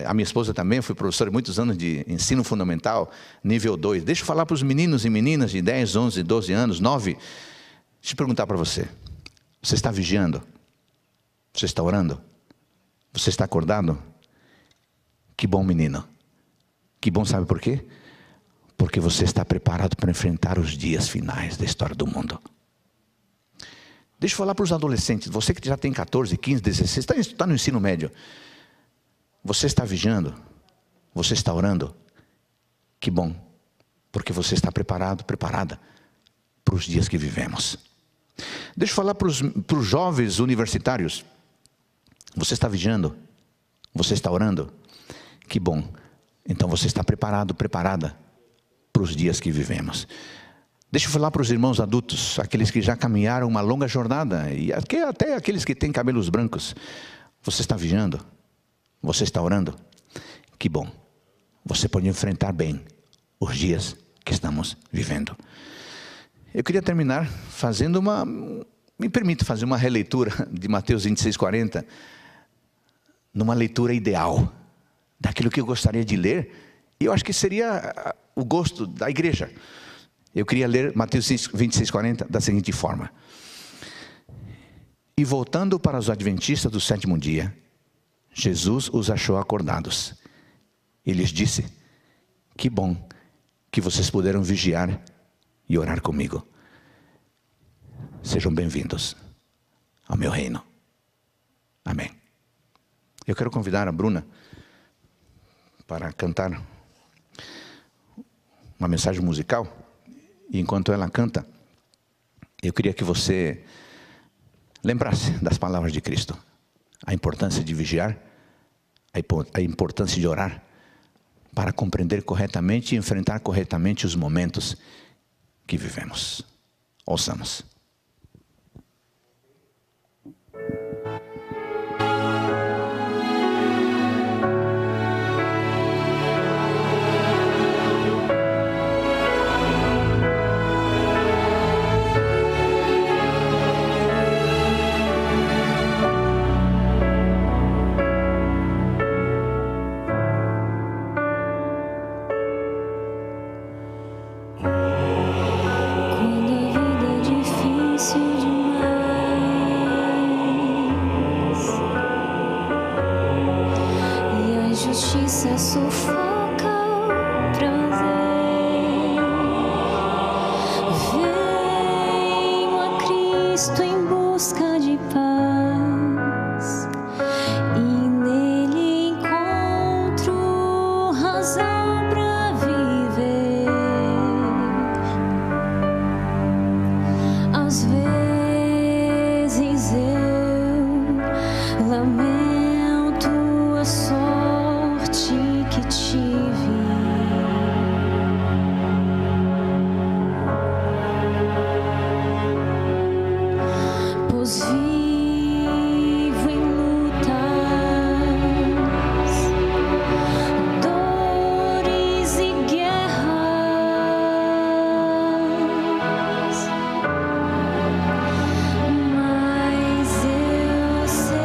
A minha esposa também foi professora muitos anos de ensino fundamental, nível 2. Deixa eu falar para os meninos e meninas de 10, 11, 12 anos, 9. Deixa eu perguntar para você. Você está vigiando? Você está orando? Você está acordado? Que bom, menino. Que bom, sabe por quê? porque você está preparado para enfrentar os dias finais da história do mundo. Deixa eu falar para os adolescentes, você que já tem 14, 15, 16, está no ensino médio. Você está vigiando? Você está orando? Que bom, porque você está preparado, preparada para os dias que vivemos. Deixa eu falar para os jovens universitários. Você está vigiando? Você está orando? Que bom, então você está preparado, preparada para os dias que vivemos. Deixa eu falar para os irmãos adultos, aqueles que já caminharam uma longa jornada, e até aqueles que têm cabelos brancos. Você está vigiando? Você está orando? Que bom, você pode enfrentar bem os dias que estamos vivendo. Eu queria terminar fazendo me permite fazer uma releitura de Mateus 26:40, numa leitura ideal, daquilo que eu gostaria de ler, e eu acho que seria o gosto da igreja. Eu queria ler Mateus 26:40 da seguinte forma: E voltando para os adventistas do sétimo dia, Jesus os achou acordados e lhes disse: Que bom que vocês puderam vigiar e orar comigo. Sejam bem-vindos ao meu reino. Amém. Eu quero convidar a Bruna para cantar uma mensagem musical. E enquanto ela canta, eu queria que você lembrasse das palavras de Cristo. A importância de vigiar, a importância de orar, para compreender corretamente e enfrentar corretamente os momentos que vivemos. Ouçamos. Justiça sufoca o prazer. Venho a Cristo em busca de paz, e nele encontro razão para viver. Às vezes eu lamento a sorte que tive, pois vivo em lutas, dores e guerras, mas eu sei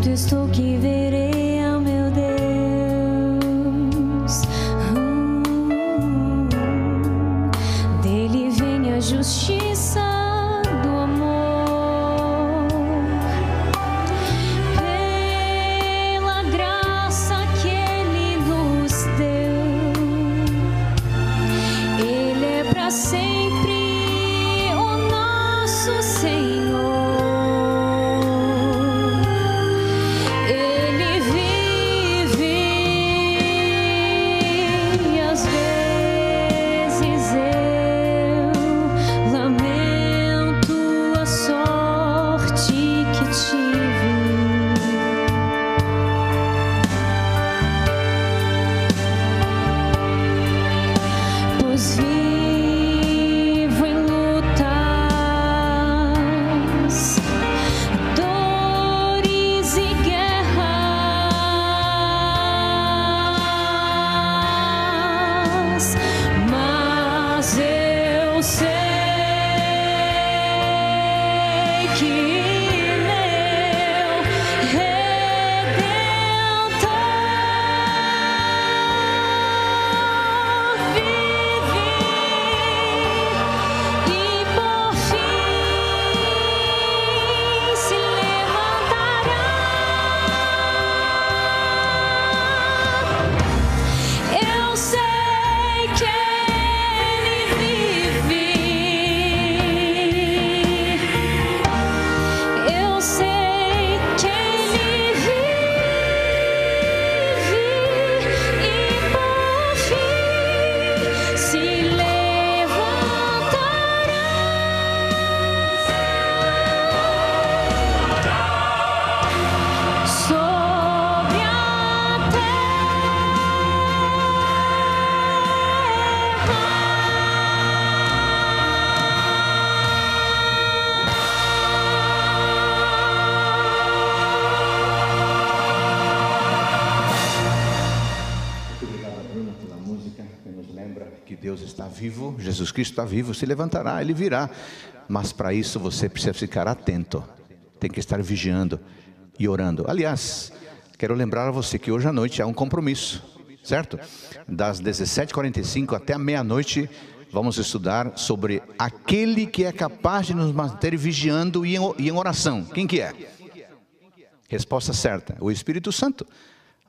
que o estou que verei ao meu Deus. Dele vem a justiça do amor. Pela graça que Ele nos deu, Ele é para sempre o nosso Senhor. Ele vivo, Jesus Cristo está vivo, se levantará, Ele virá. Mas para isso você precisa ficar atento, tem que estar vigiando e orando. Aliás, quero lembrar a você que hoje à noite há um compromisso, certo? Das 17h45 até a meia-noite, vamos estudar sobre aquele que é capaz de nos manter vigiando e em oração. Quem que é? Resposta certa, o Espírito Santo.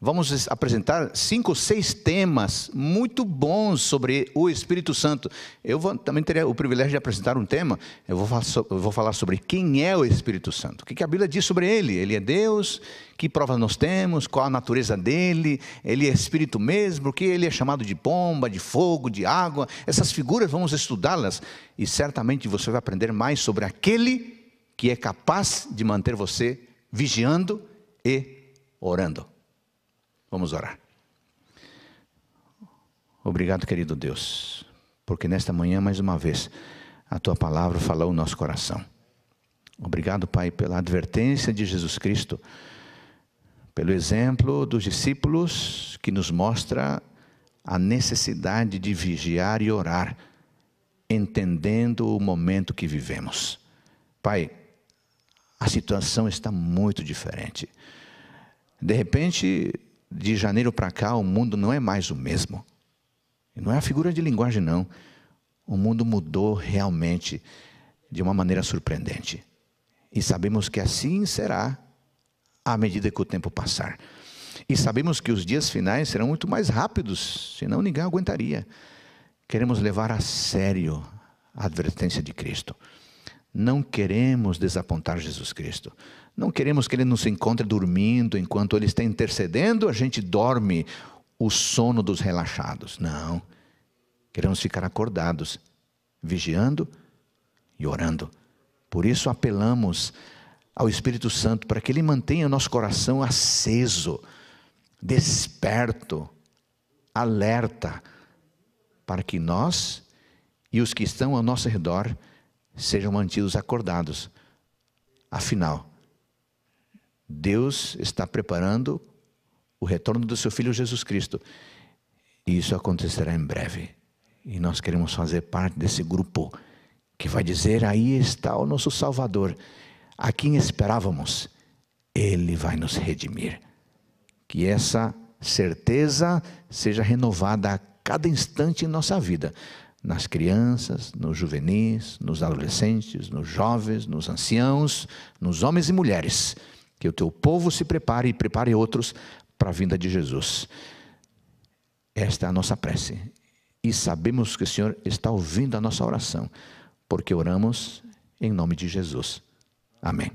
Vamos apresentar 5 ou 6 temas muito bons sobre o Espírito Santo. Também terei o privilégio de apresentar um tema. Eu vou falar sobre quem é o Espírito Santo. O que a Bíblia diz sobre ele? Ele é Deus, que provas nós temos, qual a natureza dele, ele é Espírito mesmo, porque ele é chamado de pomba, de fogo, de água. Essas figuras vamos estudá-las e certamente você vai aprender mais sobre aquele que é capaz de manter você vigiando e orando. Vamos orar. Obrigado, querido Deus, porque nesta manhã, mais uma vez, a Tua palavra falou no nosso coração. Obrigado, Pai, pela advertência de Jesus Cristo, pelo exemplo dos discípulos que nos mostra a necessidade de vigiar e orar, entendendo o momento que vivemos. Pai, a situação está muito diferente. De repente, de janeiro para cá, o mundo não é mais o mesmo. E não é a figura de linguagem, não. O mundo mudou realmente de uma maneira surpreendente. E sabemos que assim será à medida que o tempo passar. E sabemos que os dias finais serão muito mais rápidos, senão ninguém aguentaria. Queremos levar a sério a advertência de Cristo. Não queremos desapontar Jesus Cristo. Não queremos que Ele nos encontre dormindo, enquanto Ele está intercedendo, a gente dorme o sono dos relaxados. Não. Queremos ficar acordados, vigiando e orando. Por isso apelamos ao Espírito Santo, para que Ele mantenha o nosso coração aceso, desperto, alerta, para que nós e os que estão ao nosso redor sejam mantidos acordados. Afinal, Deus está preparando o retorno do seu Filho Jesus Cristo. E isso acontecerá em breve. E nós queremos fazer parte desse grupo que vai dizer: aí está o nosso Salvador, a quem esperávamos. Ele vai nos redimir. Que essa certeza seja renovada a cada instante em nossa vida. Nas crianças, nos juvenis, nos adolescentes, nos jovens, nos anciãos, nos homens e mulheres. Que o teu povo se prepare e prepare outros para a vinda de Jesus. Esta é a nossa prece. E sabemos que o Senhor está ouvindo a nossa oração, porque oramos em nome de Jesus. Amém.